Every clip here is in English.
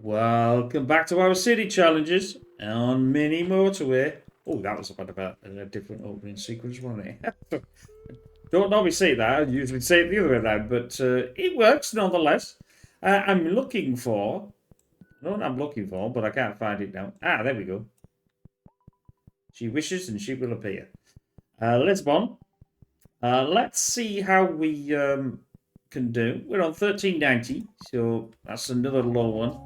Welcome back to our city challenges on Mini Motorway. Oh, that was about a different opening sequence, wasn't it? Don't normally say that. I usually say it the other way around, but it works nonetheless. I'm looking for. I don't know what I'm looking for, but I can't find it now. Ah, there we go. She wishes and she will appear. Lisbon. Let's see how we can do. We're on 1390, so that's another low one.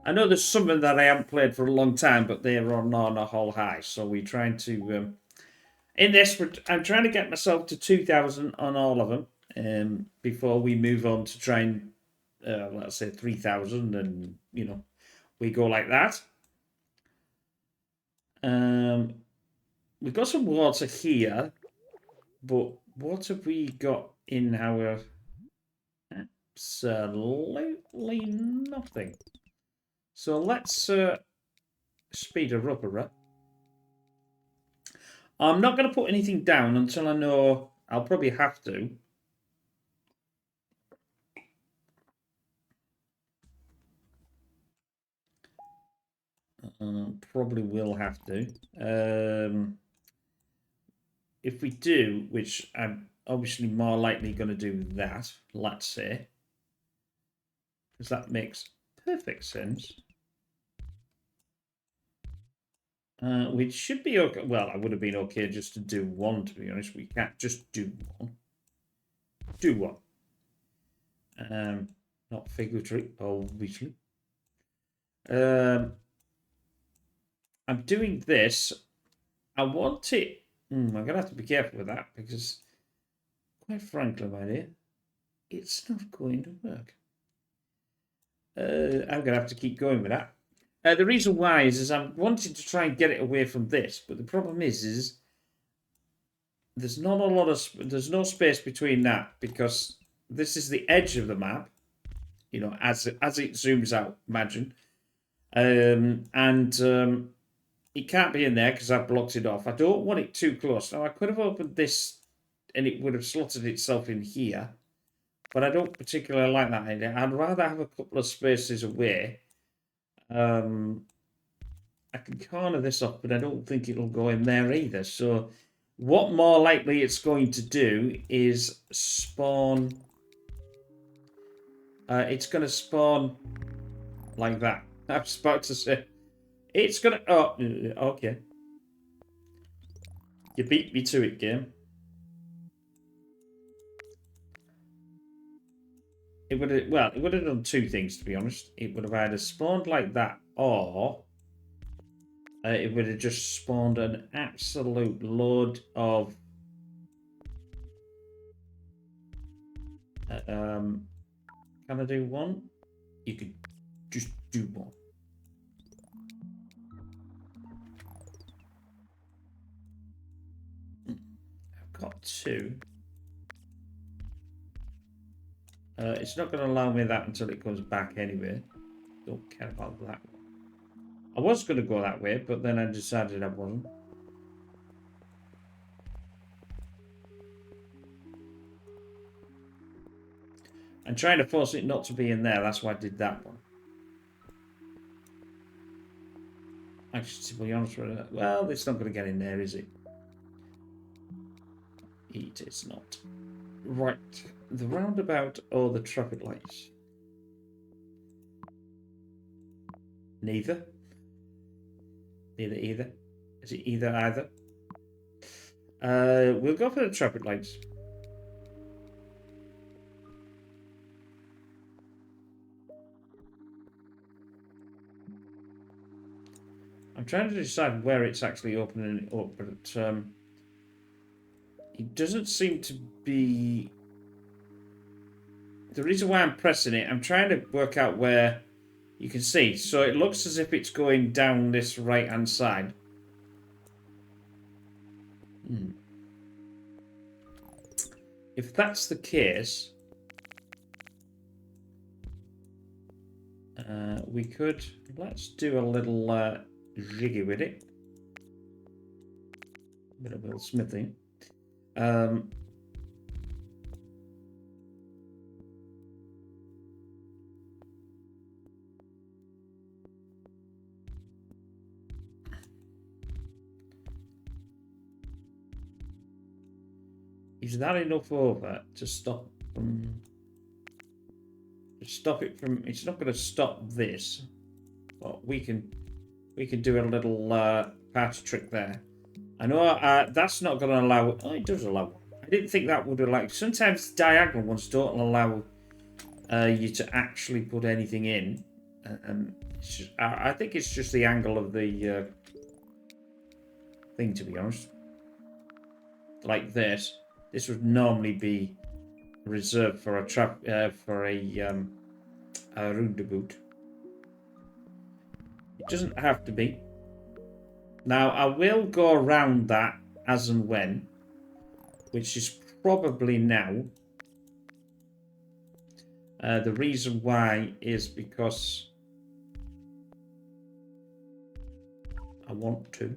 I know there's some that I haven't played for a long time, but they're on a whole high. So we're trying to in this. I'm trying to get myself to 2,000 on all of them before we move on to try and let's say 3,000, and we go like that. We've got some water here, but what have we got in our? Absolutely nothing. So let's speed her up a bit. I'm not going to put anything down until I know I'll probably have to. Probably will have to. If we do, which I'm obviously more likely going to do that, let's say, because that makes perfect sense. Which should be okay. Well, I would have been okay just to do one, to be honest. We can't just do one. Do one. Not figuratively, obviously. I'm doing this. I want it. I'm going to have to be careful with that because, quite frankly, my dear, it's not going to work. I'm going to have to keep going with that. The reason why is I'm wanting to try and get it away from this, but the problem is there's not a lot of there's no space between that because this is the edge of the map. As it zooms out, imagine, and it can't be in there because I've blocked it off. I don't want it too close. Now I could have opened this, and it would have slotted itself in here, but I don't particularly like that idea. I'd rather have a couple of spaces away. I can corner this off, but I don't think it'll go in there either. So what more likely it's going to do is spawn. It's going to spawn like that. I was about to say. It's going to... Oh, okay. You beat me to it, game. It would have... Well, it would have done two things, to be honest. It would have either spawned like that, or... it would have just spawned an absolute load of... can I do one? You could just do one. I've got two. It's not going to allow me that until it comes back anyway. Don't care about that one. I was going to go that way, but then I decided I wasn't. I'm trying to force it not to be in there. That's why I did that one. Actually, to be honest with you, well, it's not going to get in there, is it? It is not. Right. The roundabout or the traffic lights? Neither. Neither either. Is it either either? We'll go for the traffic lights. I'm trying to decide where it's actually opening it up, but it doesn't seem to be... The reason why I'm pressing it, I'm trying to work out where you can see. So it looks as if it's going down this right-hand side. If that's the case, we could... Let's do a little jiggy with it. Bit of a little smithing. is that enough over to stop it from? It's not going to stop this, but we can do a little patch trick there. I know that's not going to allow. Oh, it does allow. I didn't think that would allow. Sometimes diagonal ones don't allow you to actually put anything in. I think it's just the angle of the thing, to be honest. Like this would normally be reserved for a roundabout. It doesn't have to be. Now I will go around that as and when, which is probably now. The reason why is because I want to.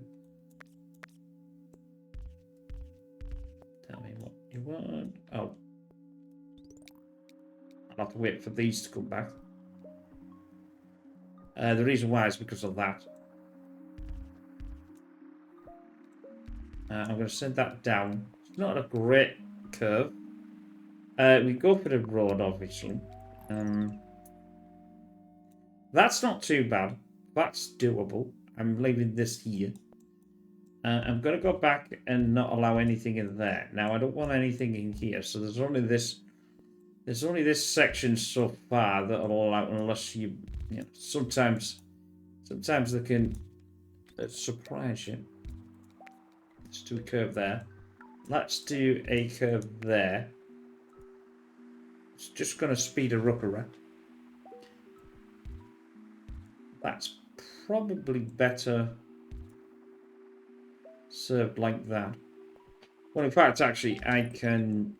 Tell me what you want. Oh. I'll have to wait for these to come back. The reason why is because of that. I'm going to send that down. It's not a great curve. We go for the road, obviously. That's not too bad. That's doable. I'm leaving this here. I'm going to go back and not allow anything in there. Now, I don't want anything in here, so there's only this section so far that'll allow, unless you know, sometimes they can surprise you. Let's do a curve there. Let's do a curve there. It's just going to speed her up around. That's probably better served like that. Well, in fact, actually, I can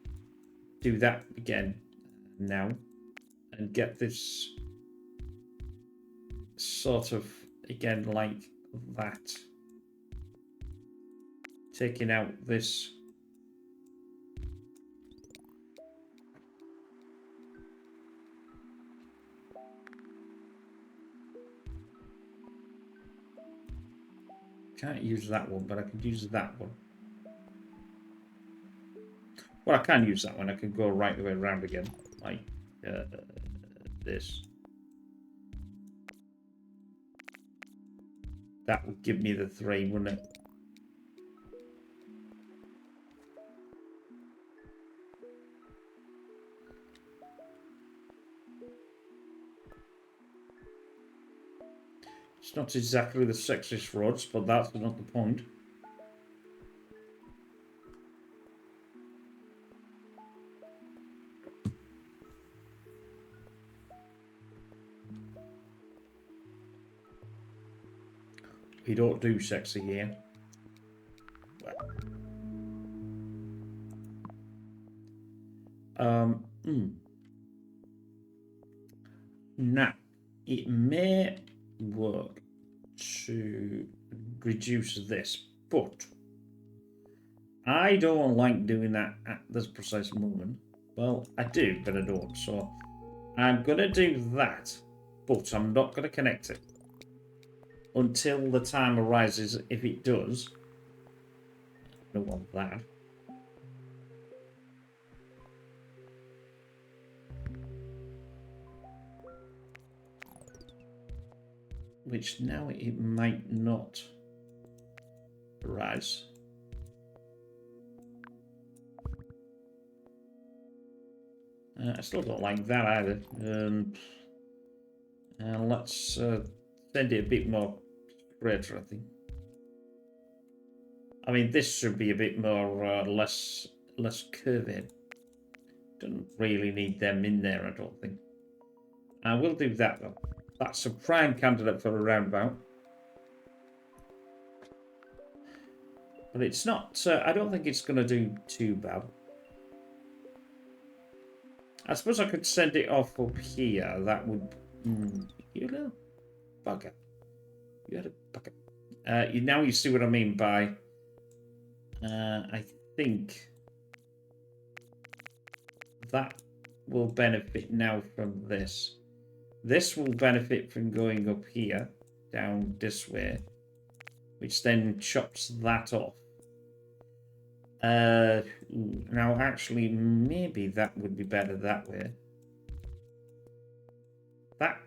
do that again now and get this sort of again like that, taking out this can't use that one, but I can use that one. Well, I can use that one. I can go right the way around again, like this. That would give me the 3, wouldn't it? It's not exactly the sexiest roads, but that's not the point. We don't do sexy here. Now, it may work to reduce this, but I don't like doing that at this precise moment. Well, I do, but I don't. So I'm going to do that, but I'm not going to connect it until the time arises. If it does, I don't want that. Which now it might not arise. I still don't like that either. Let's send it a bit more straighter, I think. I mean, this should be a bit more less curvy. Don't really need them in there, I don't think. I will do that though. That's a prime candidate for a roundabout. But it's not, I don't think it's going to do too bad. I suppose I could send it off up here. That would... you little bugger. You had a bugger. Now you see what I mean by... I think... that will benefit now from this. This will benefit from going up here, down this way, which then chops that off. Now, actually, maybe that would be better that way. That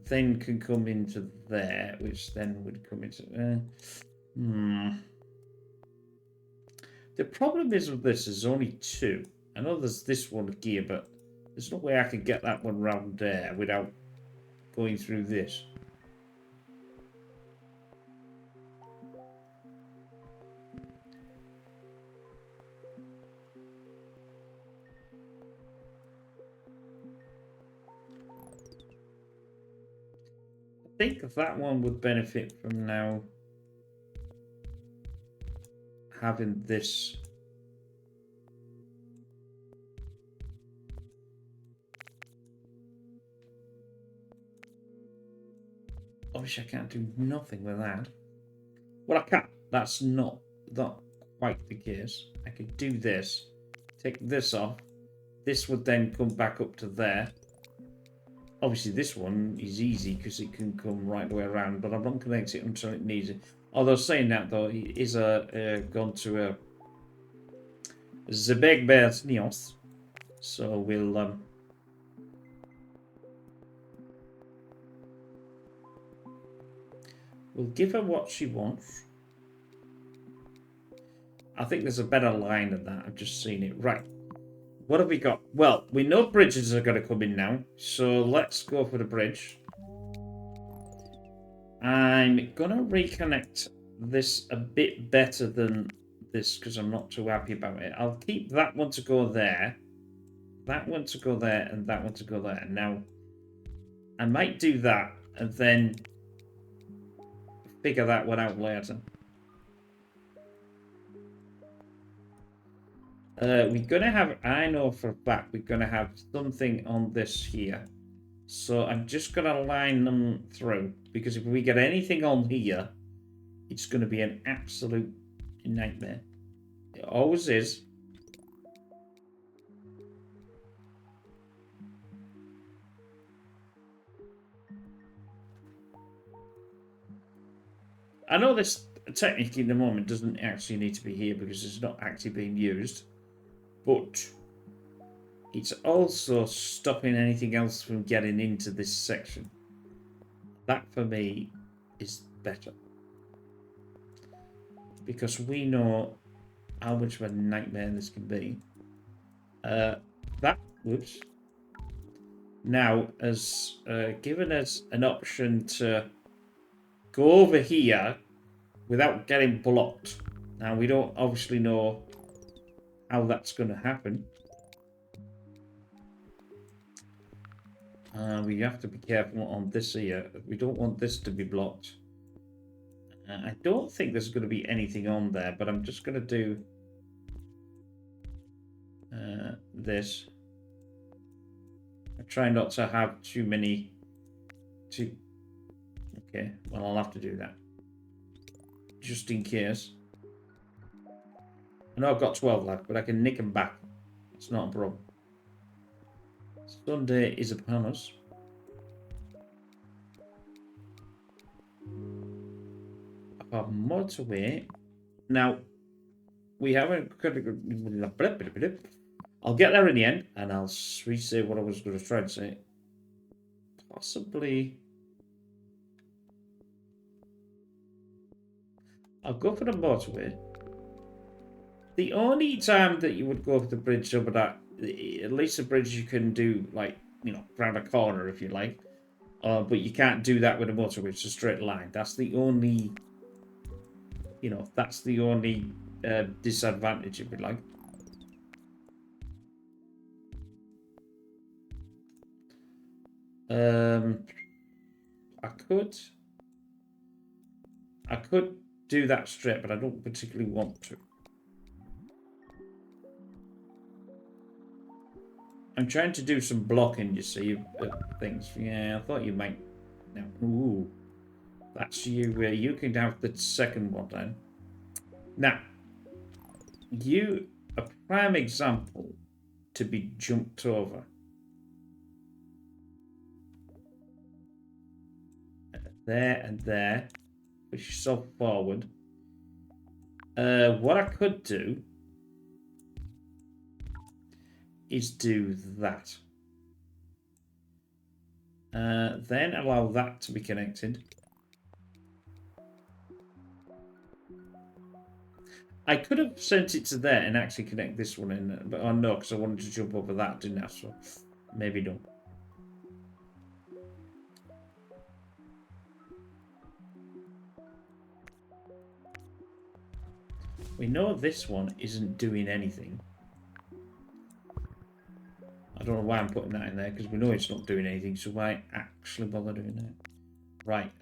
then can come into there, which then would come into... The problem is with this is only two. I know there's this one here, but there's no way I could get that one round there without going through this. I think that one would benefit from now having this. Obviously, I can't do nothing with that. Well, I can. That's not quite the case. I could do this, take this off. This would then come back up to there. Obviously, this one is easy because it can come right the way around, but I'm not connecting it until it needs it. Although saying that, though, it is gone to the big bear's neos. So we'll give her what she wants. I think there's a better line than that. I've just seen it. Right. What have we got? Well, we know bridges are going to come in now. So let's go for the bridge. I'm going to reconnect this a bit better than this because I'm not too happy about it. I'll keep that one to go there. That one to go there and that one to go there. Now, I might do that and then figure that one out later. We're going to have, I know for a fact, we're going to have something on this here. So I'm just going to line them through. Because if we get anything on here, it's going to be an absolute nightmare. It always is. I know this technically in the moment doesn't actually need to be here because it's not actually being used. But it's also stopping anything else from getting into this section. That, for me, is better. Because we know how much of a nightmare this can be. Whoops. Now has given us an option to go over here without getting blocked. Now, we don't obviously know how that's going to happen. We have to be careful on this here. We don't want this to be blocked. I don't think there's going to be anything on there, but I'm just going to do this. I try not to have too many. Okay, well, I'll have to do that. Just in case. I know I've got 12 left, but I can nick them back. It's not a problem. Sunday is upon us. Our motorway. Now, we haven't. I'll get there in the end, and I'll re-say what I was going to try to say. Possibly. I'll go for the motorway. The only time that you would go for the bridge over that, at least the bridge you can do, like, you know, round a corner if you like. But you can't do that with a motorway. It's a straight line. That's the only, you know, that's the only disadvantage if you like. I could do that straight, but I don't particularly want to. I'm trying to do some blocking, you see, things. Yeah, I thought you might. No. Ooh, that's you. You can have the second one then. Now, a prime example to be jumped over. There and there, push yourself forward. What I could do is do that. Then allow that to be connected. I could have sent it to there and actually connect this one in, but I know because I wanted to jump over that, didn't I? So maybe don't. We know this one isn't doing anything. I don't know why I'm putting that in there because we know it's not doing anything. So why actually bother doing that? Right.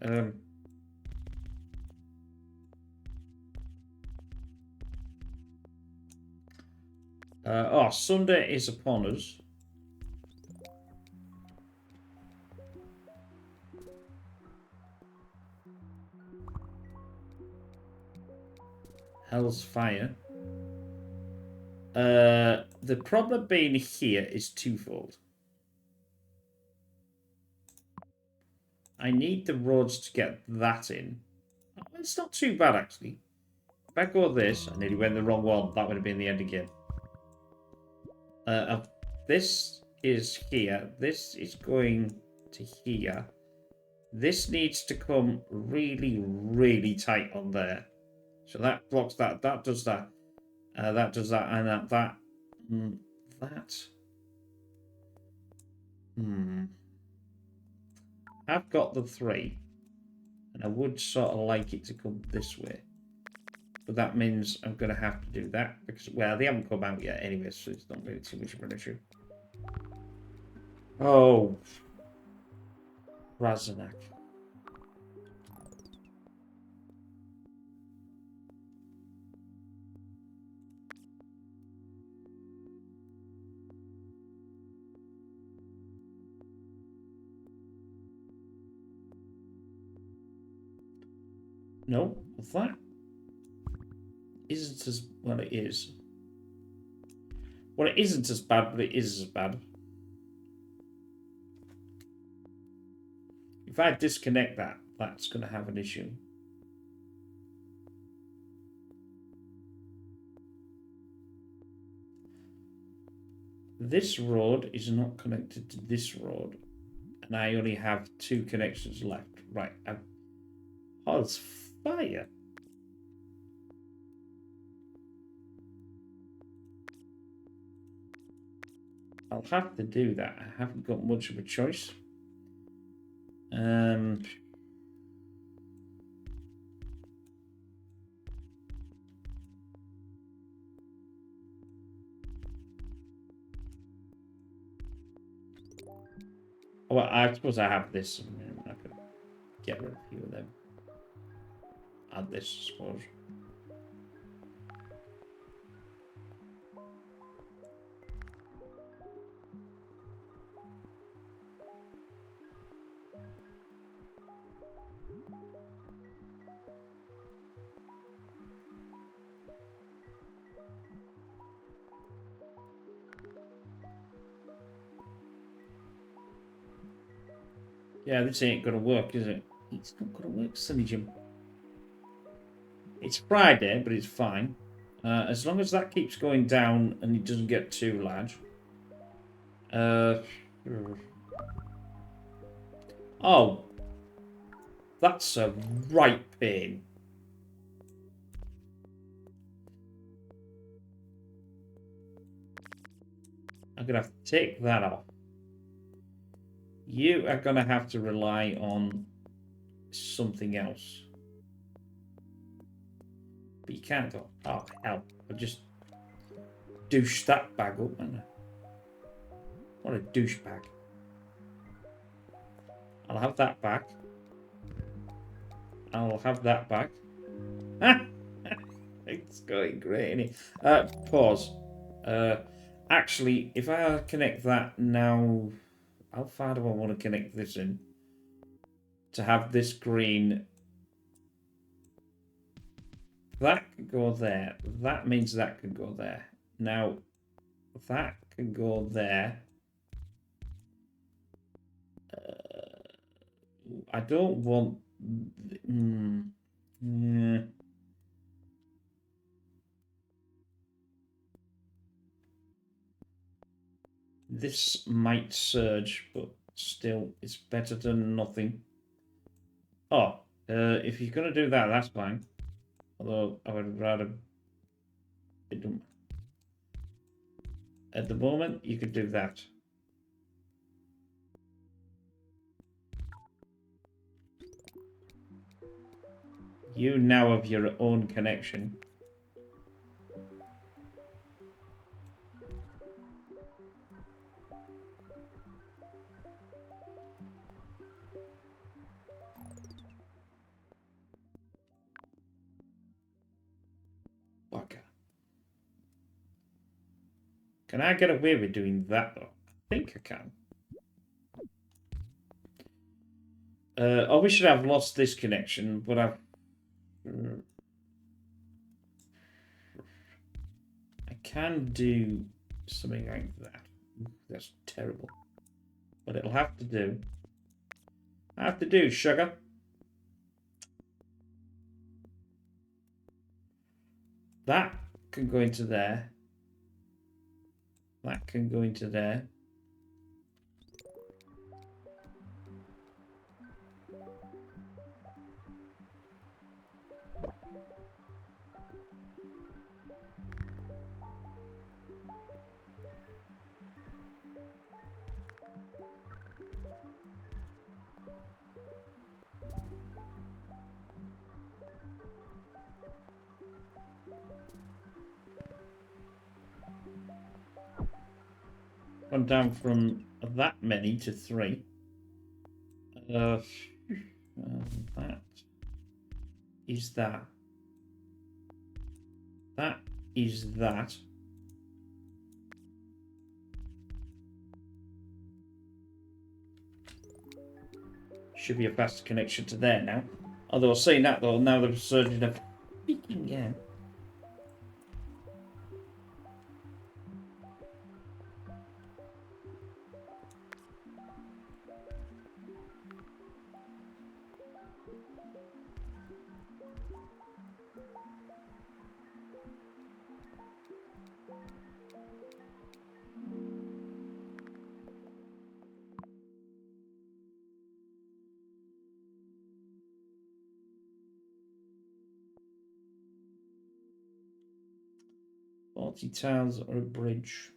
Sunday is upon us. Hell's fire. The problem being here is twofold. I need the roads to get that in. It's not too bad, actually. If I go this, I nearly went the wrong one. That would have been the end again. This is here. This is going to here. This needs to come really, really tight on there. So that blocks that. That does that. That does that. And that. That. I've got the 3. And I would sort of like it to come this way. But that means I'm going to have to do that. Because, well, they haven't come out yet anyway, so it's not really too much of an issue. Oh. Razanak. No, that isn't as... Well, it is. Well, it isn't as bad, but it is as bad. If I disconnect that, that's going to have an issue. This road is not connected to this road. And I only have 2 connections left. Right. Oh, it's fire. I'll have to do that. I haven't got much of a choice. Well, I suppose I have this. I could get rid of a few of them. Add this, I suppose. Yeah, this ain't gonna work, is it? It's not gonna work, Sunny Jim. It's Friday, but it's fine. As long as that keeps going down and it doesn't get too large. Oh. That's a right pain. I'm gonna have to take that off. You are gonna have to rely on something else. But you can't go, oh hell, I'll just douche that bag up, man. What a douchebag. I'll have that back. I'll have that back. It's going great, isn't it? Pause. Actually, if I connect that now, how far do I want to connect this in? To have this green. That could go there. That means that could go there. Now, that can go there. I don't want... Yeah. this might surge, but still, it's better than nothing. Oh, if you're going to do that, that's fine. Although, I would rather... At the moment, you could do that. You now have your own connection. Bugger. Can I get away with doing that, though? I think I can. I wish I'd have lost this connection, but I've... I can do something like that. That's terrible. But it'll have to do. I have to do, sugar. That can go into there. That can go into there. Gone down from that many to 3. That is that. That is that. Should be a faster connection to there now. Although saying that though, now they're surging up. Yeah. Towns or a bridge.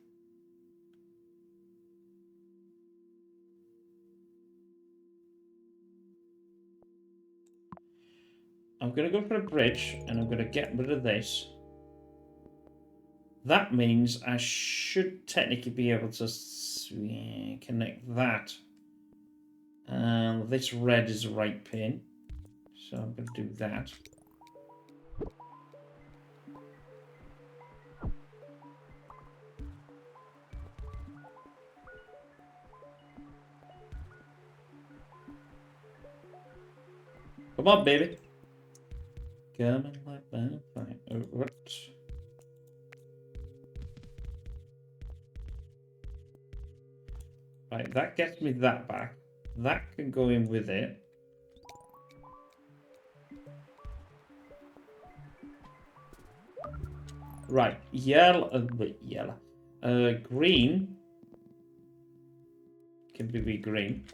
I'm going to go for a bridge and I'm going to get rid of this. That means I should technically be able to connect that. And this red is the right pin. So I'm going to do that. Come on, baby. Coming like that. What? Right, that gets me that back. That can go in with it. Right, yellow. Green can be green.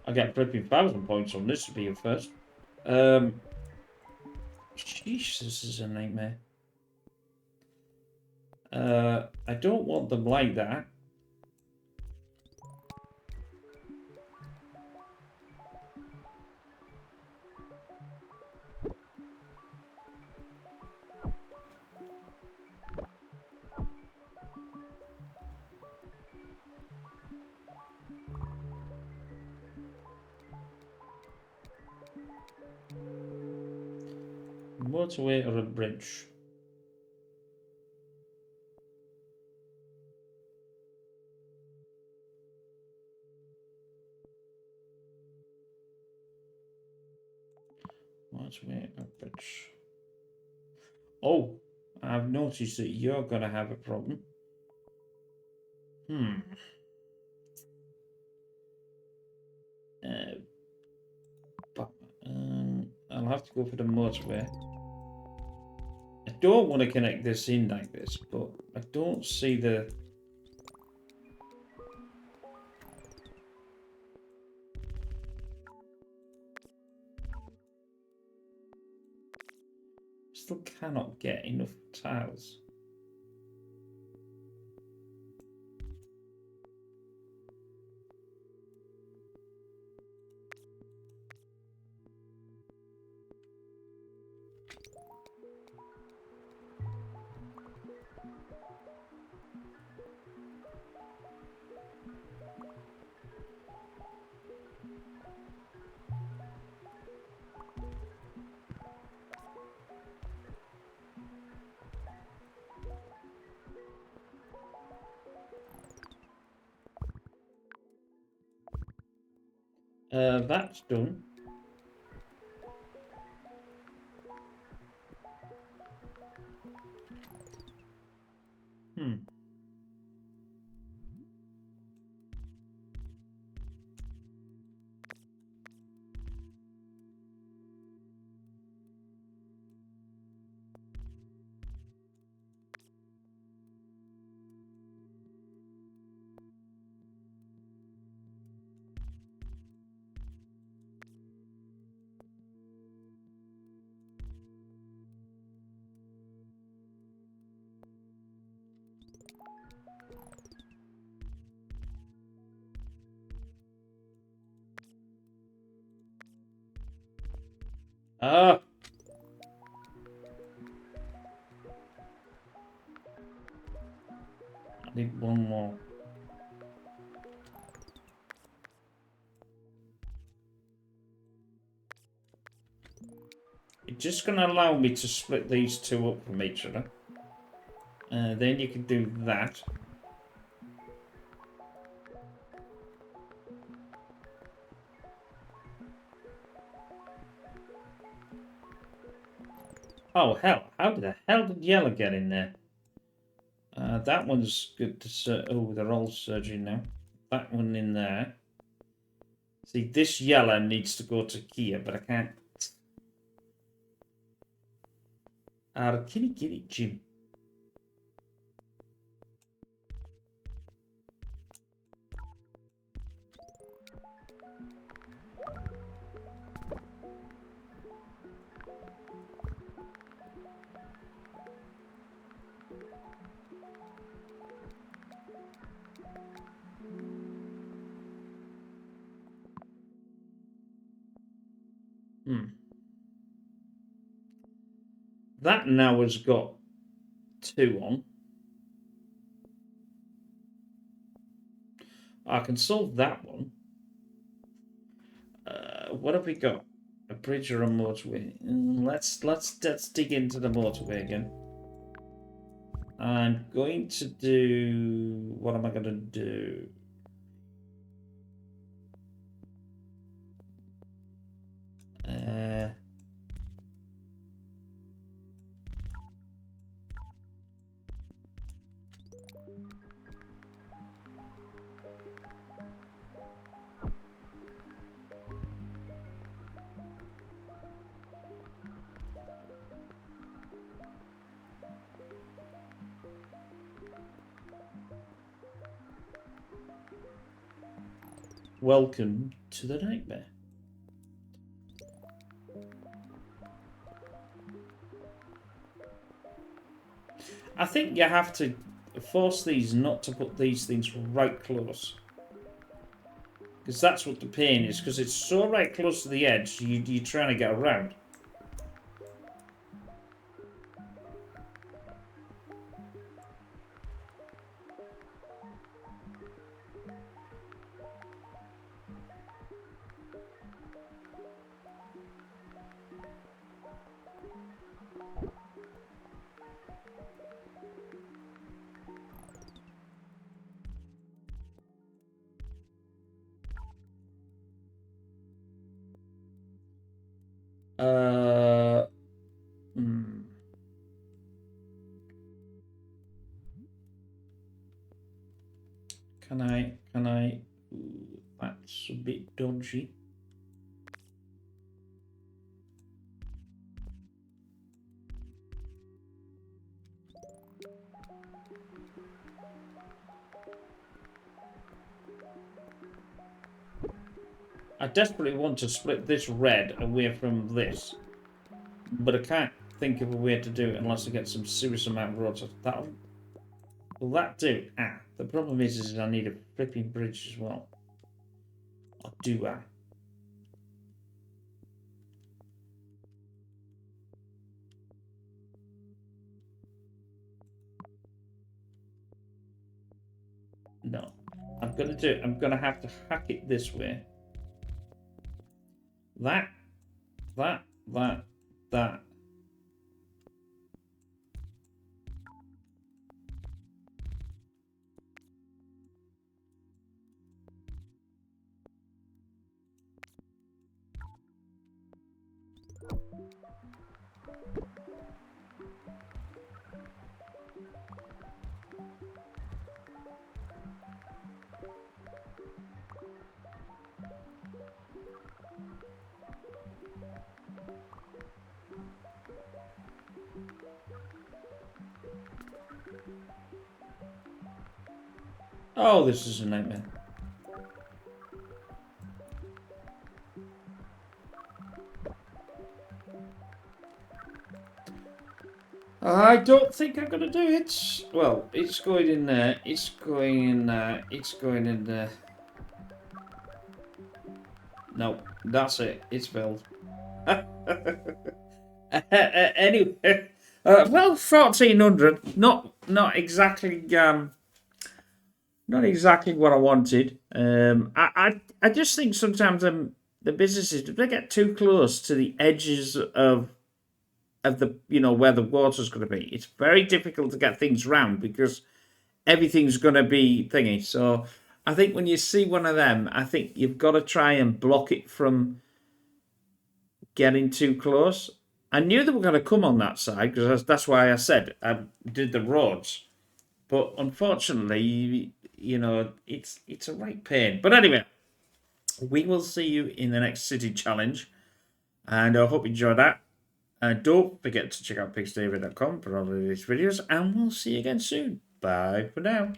I get 13,000 points on this to be a first. Sheesh, this is a nightmare. I don't want them like that. Motorway or a bridge? Motorway average. Oh, I've noticed that you're going to have a problem. But I'll have to go for the motorway. I don't want to connect this in like this, but I don't see the... Still cannot get enough tiles. That's done. Ah! I need one more. It's just going to allow me to split these two up from each other. Then you can do that. Oh, hell. How the hell did yellow get in there? That one's good to... Oh, they're all surging now. That one in there. See, this yellow needs to go to Kia, but I can't. Kitty Jim. That now has got 2 on. I can solve that one. What have we got? A bridge or a motorway? Let's dig into the motorway again. I'm going to do... What am I going to do? Welcome to the nightmare. I think you have to force these not to put these things right close. Because that's what the pain is. Because it's so right close to the edge, you're trying to get around. Can I? Ooh, that's a bit dodgy. I desperately want to split this red away from this, but I can't think of a way to do it unless I get some serious amount of roads. Will that do? Ah, the problem is I need a flipping bridge as well. Or do I? No. I'm gonna have to hack it this way. That. Oh, this is a nightmare. I don't think I'm gonna do it. Well, it's going in there. It's going in there. It's going in there. No, that's it. It's filled. Anyway, well, 1400. Not exactly. Not exactly what I wanted. I just think sometimes the businesses, if they get too close to the edges of the where the water's going to be, it's very difficult to get things round because everything's going to be thingy. So I think when you see one of them, I think you've got to try and block it from getting too close. I knew they were going to come on that side because that's why I said I did the roads. But unfortunately, it's a right pain. But anyway, we will see you in the next city challenge. And I hope you enjoyed that. And don't forget to check out pigsdavid.com for all of these videos. And we'll see you again soon. Bye for now.